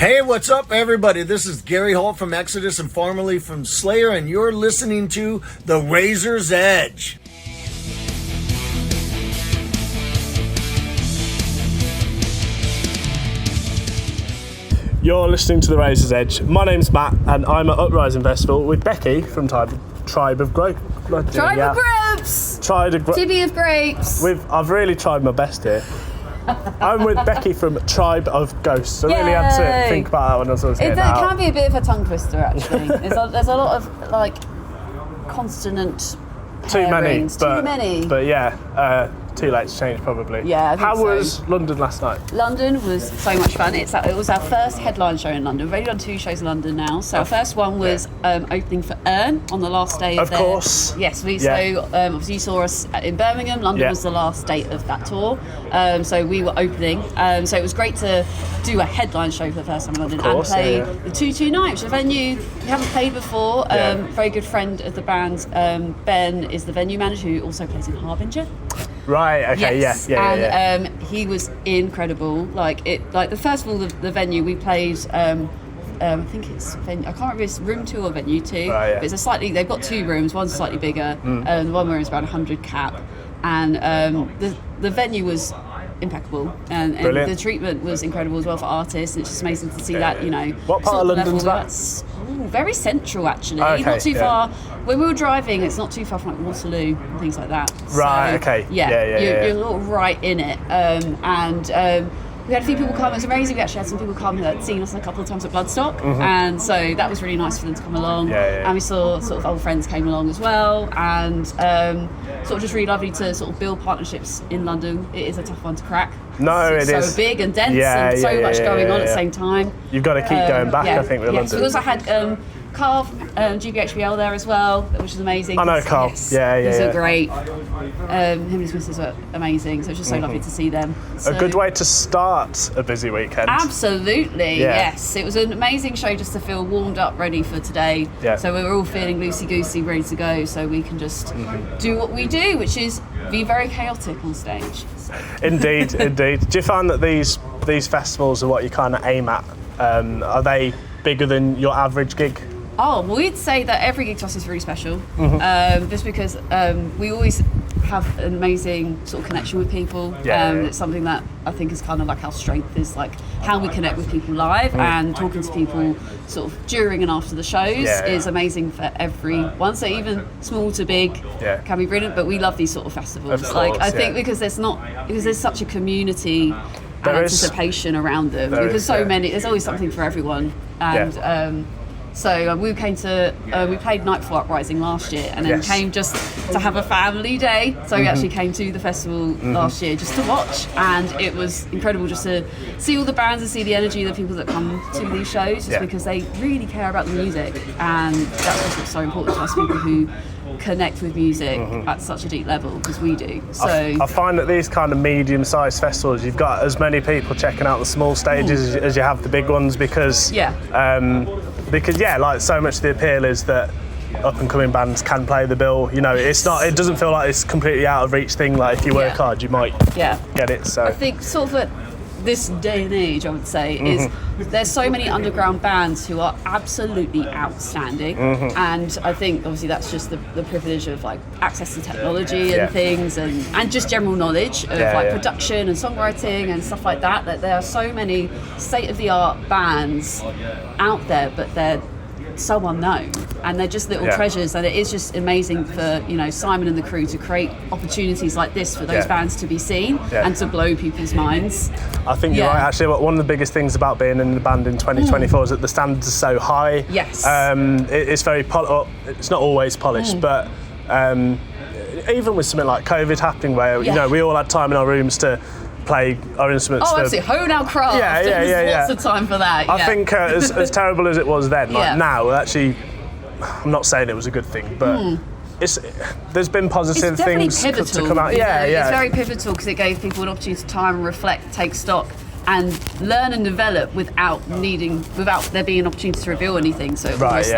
Hey, what's up, everybody? This is Gary Holt from Exodus and formerly from Slayer, and you're listening to The Razor's Edge. You're listening to The Razor's Edge. My name's Matt, and I'm at Uprising Festival with Beccy from Tribe of Grapes. Tribe of Grapes! Tibby of Grapes. I've really tried my best here. I'm with Beccy from Tribe of Ghosts. I really had to think about that when I was getting It can be a bit of a tongue twister, actually. There's a lot of, consonant pairings. Too many. But yeah, too late to change, probably. Yeah, I think How so. was London last night? London was so much fun. It was our first headline show in London. We've only done 2 shows in London now. So our first one was opening for Earn on the last day of Of course. Yes, so obviously you saw us in Birmingham. London was the last date of that tour. So we were opening. So it was great to do a headline show for the first time in London and play the 229, which is a venue we haven't played before. Very good friend of the band, Ben, is the venue manager who also plays in Harbinger. Right, okay, yes. yeah. He was incredible. The first of all, the venue we played. I think it's I can't remember if it's room 2 or venue 2. Right, but it's they've got 2 rooms. One's slightly bigger. The one room is about 100 cap, and the venue was impeccable, and the treatment was incredible as well for artists. It's just amazing to see that. What part of London's that? Very central, actually. Okay, not too far. When we were driving, it's not too far from Waterloo and things like that. Right. Okay. You're sort of right in it, we had a few people come. It was amazing. We actually had some people come that had seen us a couple of times at Bloodstock, and so that was really nice for them to come along. And we saw sort of old friends came along as well, and sort of just really lovely to sort of build partnerships in London. It is a tough one to crack. No, it's so big and dense, and so much going on at the same time. You've got to keep going back, I think, with London. So we also had Carl, GBHBL there as well, which is amazing. I know Carl. He's so great. Him and his missus were amazing, so it's just so lovely to see them. A good way to start a busy weekend. Absolutely, yes. It was an amazing show just to feel warmed up, ready for today. So we were all feeling loosey-goosey, ready to go, so we can just do what we do, which is be very chaotic on stage. Indeed. Do you find that these festivals are what you kind of aim at? Are they bigger than your average gig? Oh, well, we'd say that every gig to us is really special, just because we always have an amazing sort of connection with people. It's something that I think is kind of like our strength, is like how we connect with people live, and talking to people sort of during and after the shows is amazing for everyone. So even small to big can be brilliant, but we love these sort of festivals. I think because there's such a community and anticipation around them, because there's always something for everyone, and so we played night before Uprising last year, and then came just to have a family day. So we actually came to the festival last year just to watch, and it was incredible just to see all the bands and see the energy of the people that come to these shows, just because they really care about the music, and that's what's so important to us, people who connect with music at such a deep level, because we do. So I find that these kind of medium-sized festivals, you've got as many people checking out the small stages as you have the big ones, because like so much of the appeal is that up-and-coming bands can play the bill. It doesn't feel like it's completely out of reach thing. Like if you work hard, you might get it. So I think sort of at this day and age, I would say, is there's so many underground bands who are absolutely outstanding, and I think obviously that's just the privilege of like access to technology and things, and just general knowledge of production and songwriting and stuff like that, that there are so many state-of-the-art bands out there, but they're so unknown, and they're just little treasures, and it is just amazing for Simon and the crew to create opportunities like this for those bands to be seen and to blow people's minds. I think you're right, actually. One of the biggest things about being in the band in 2024 is that the standards are so high. It's very it's not always polished, but even with something like COVID happening, where we all had time in our rooms to play our instruments. Absolutely, hone our craft. There's lots of time for that. I think as terrible as it was then, now, actually, I'm not saying it was a good thing, but there's been positive things to come out. It's very pivotal, because it gave people an opportunity to time and reflect, take stock, and learn and develop without there being an opportunity to reveal anything. So it almost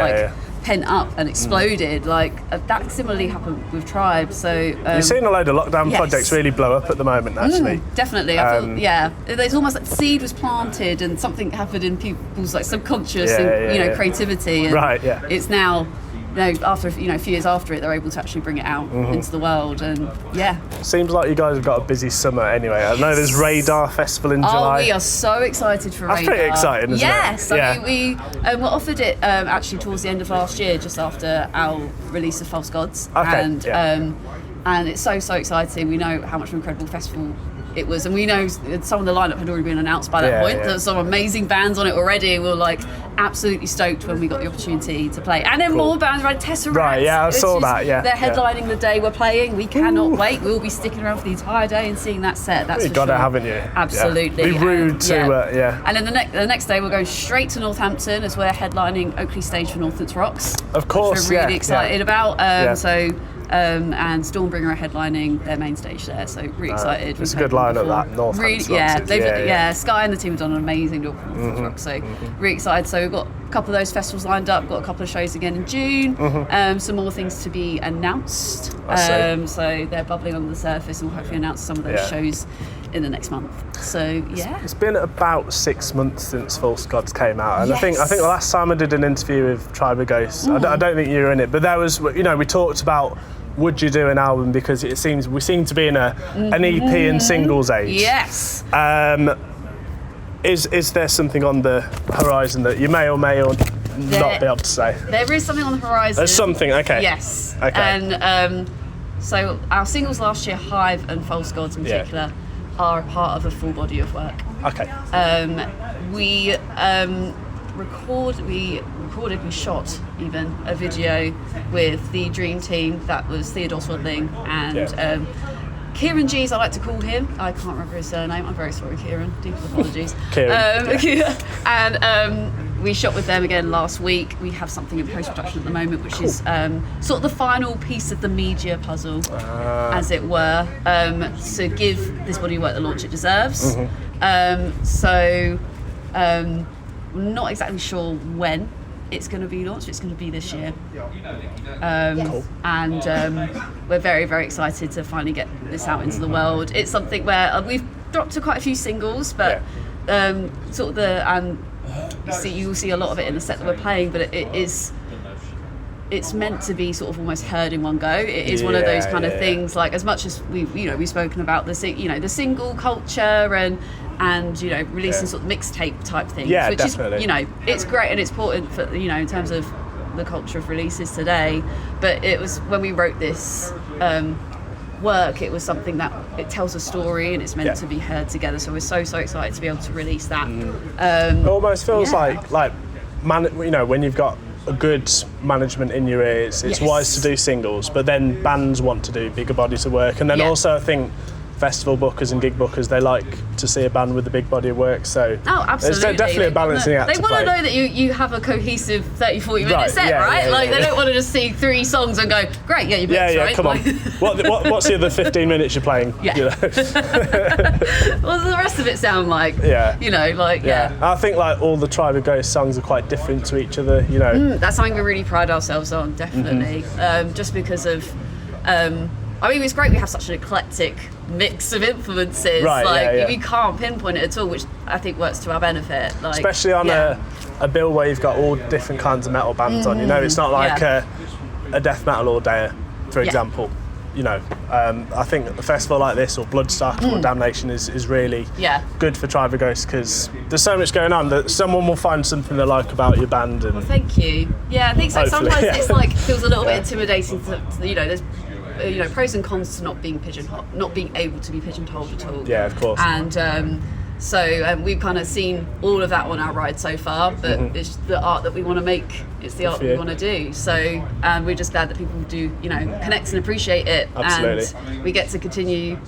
pent up and exploded. Like that similarly happened with Tribe. So you've seen a load of lockdown projects really blow up at the moment, actually. Definitely, I feel, there's almost like the seed was planted and something happened in people's like subconscious and creativity. And it's now. After a few years after it, they're able to actually bring it out into the world, and Seems like you guys have got a busy summer anyway. I know there's Radar Festival in July. We are so excited for Radar. That's pretty exciting, isn't it? Yes, I mean, we were offered it actually towards the end of last year, just after our release of False Gods, and it's so exciting. We know how much of an incredible festival it was, and we know some of the lineup had already been announced by that point. There were some amazing bands on it already. We were like absolutely stoked when we got the opportunity to play, and then more bands around Tesseract. Right, I saw that. Yeah, they're headlining the day we're playing. We cannot wait. We'll be sticking around for the entire day and seeing that set. That's you've got it, haven't you? Absolutely. Be rude to And then the next day we're going straight to Northampton as we're headlining Oakley Stage for Northants Rocks. Of course, which we're really excited about. And Stormbringer are headlining their main stage there, so really excited. It's a good lineup, that Northampton Rocks. Sky and the team have done an amazing job for Northampton Rocks, so really excited. So we've got a couple of those festivals lined up, got a couple of shows again in June, some more things to be announced. So they're bubbling under the surface, and we'll hopefully announce some of those shows in the next month. So it's been about 6 months since False Gods came out, and I think the last time I did an interview with Tribe of Ghosts, I don't think you were in it, but there was, we talked about would you do an album, because we seem to be in an EP and singles age. Yes. Is there something on the horizon that you may or may or not be able to say? There is something on the horizon. There's something, okay. Yes. Okay. And so our singles last year, Hive and False Gods in particular, are a part of a full body of work. Okay. We shot even a video with the Dream Team. That was Theodore Swadling and Kieran G, as I like to call him. I can't remember his surname. I'm very sorry, Kieran. Deep apologies. Kieran. And we shot with them again last week. We have something in post-production at the moment, which is sort of the final piece of the media puzzle, as it were, to give this body of work the launch it deserves. We're not exactly sure when it's going to be launched. It's going to be this year. And we're very, very excited to finally get this out into the world. It's something where we've dropped to quite a few singles, but you'll see a lot of it in the set that we're playing, but it's meant to be sort of almost heard in one go. It is one of those kind of things, like, as much as we've spoken about the single culture and releasing sort of mixtape type things, which definitely. is it's great and it's important for in terms of the culture of releases today. But it was, when we wrote this work, it was something that it tells a story and it's meant to be heard together. So we're so excited to be able to release that. It almost feels like when you've got a good management in your ears, it's wise to do singles, but then bands want to do bigger bodies of work, and then also I think festival bookers and gig bookers, they like to see a band with a big body of work, so absolutely. there's definitely a balancing act. They want to know that you have a cohesive 30-40 minute set, right? They don't want to just see 3 songs and go, great, you're booked, right? Come on. What's the other 15 minutes you're playing? What does the rest of it sound like? I think all the Tribe of Ghosts songs are quite different to each other, That's something we really pride ourselves on, definitely. Just because of it's great we have such an eclectic mix of influences. We can't pinpoint it at all, which I think works to our benefit. Especially on a bill where you've got all different kinds of metal bands on. It's not like a death metal all day, for example. I think a festival like this, or Bloodstock or Damnation, is really good for Tribe of Ghosts, because there's so much going on that someone will find something they like about your band. And thank you. Yeah, I think so. Sometimes it's feels a little bit intimidating to there's pros and cons to not being able to be pigeonholed at all. Yeah, of course. And we've kind of seen all of that on our ride so far, but it's the art that we want to make. It's the art that we want to do. So, and we're just glad that people do, connect and appreciate it. Absolutely. And we get to continue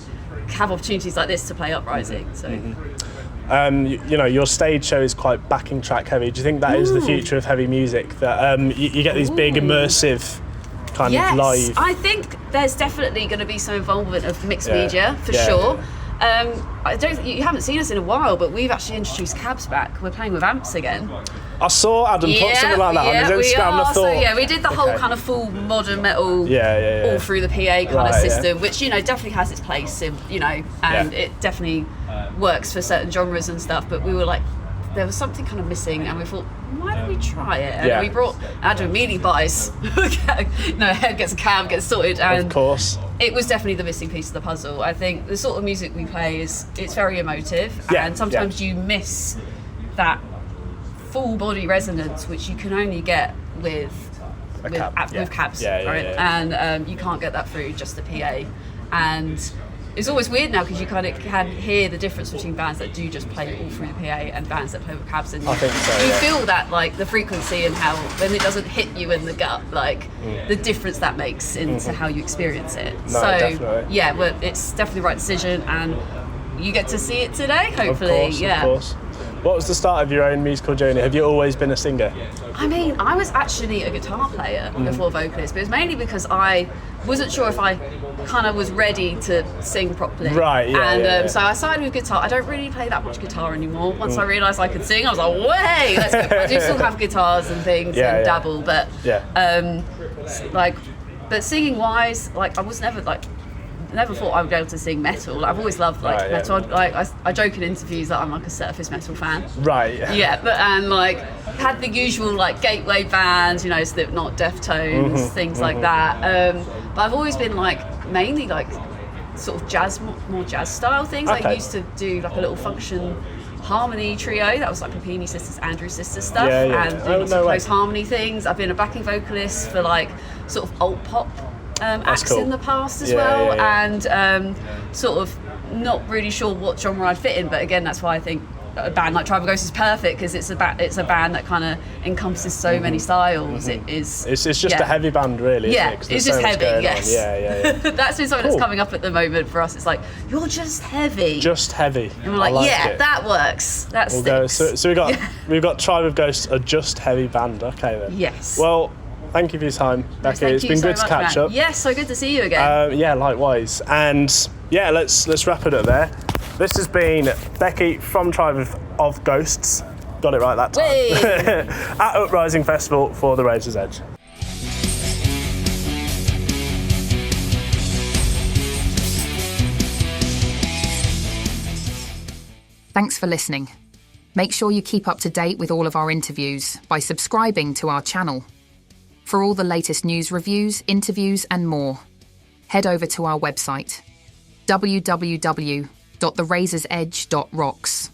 have opportunities like this to play Uprising. So. Your stage show is quite backing track heavy. Do you think that is the future of heavy music? That you get these big immersive kind of live. I think there's definitely going to be some involvement of mixed media for sure. I don't. You haven't seen us in a while, but we've actually introduced cabs back. We're playing with amps again. I saw Adam put something like that on his Instagram. I thought, so yeah, we did the whole kind of full modern metal, all through the PA kind of system, which definitely has its place, in, and it definitely works for certain genres and stuff. But we were like, there was something kind of missing, and we thought, why don't we try it? And we brought Adam immediately buys. Gets a cab, gets sorted, and of course. It was definitely the missing piece of the puzzle. I think the sort of music we play it's very emotive, and sometimes you miss that full body resonance, which you can only get with cabs, right? And you can't get that through just the PA. And it's always weird now because you kind of can hear the difference between bands that do just play all through the PA and bands that play with cabs. And I think so, you feel that, like, the frequency and how when it doesn't hit you in the gut, like the difference that makes into how you experience it. No, definitely. Well, it's definitely the right decision, and you get to see it today, hopefully. Of course. What was the start of your own musical journey? Have you always been a singer? I mean, I was actually a guitar player before vocalist, but it was mainly because I wasn't sure if I kind of was ready to sing properly. Right, So I started with guitar. I don't really play that much guitar anymore. Once I realised I could sing, I was like, way, let's go. I do still have guitars and things and dabble, but but singing wise, like, I was never never thought I would be able to sing metal. I've always loved metal. I joke in interviews that I'm like a Surface metal fan. Right. Yeah, but had the usual gateway bands, Slipknot, Deftones, things like that. But I've always been mainly sort of jazz, more jazz style things. Okay. I used to do a little function harmony trio that was Papini Sisters, Andrew Sisters stuff, and doing close harmony things. I've been a backing vocalist for sort of alt pop acts in the past as well, and sort of not really sure what genre I'd fit in, but again, that's why I think a band like Tribal Ghost is perfect, because it's a band that kind of encompasses so many styles. It's just a heavy band, really. Isn't it? It's just heavy. Yes. Yeah. That's been something that's coming up at the moment for us. It's like, you're just heavy. Just heavy. And we're like that works. That sticks. So we've got Tribe of Ghosts, a just heavy band. Okay then. Yes. Well, thank you for your time, Becky. It's been good to catch up. Yes, so good to see you again. Likewise. And let's wrap it up there. This has been Becky from Tribe of Ghosts. Got it right that time. At Uprising Festival for the Razor's Edge. Thanks for listening. Make sure you keep up to date with all of our interviews by subscribing to our channel. For all the latest news, reviews, interviews and more, head over to our website, www.therazorsedge.rocks.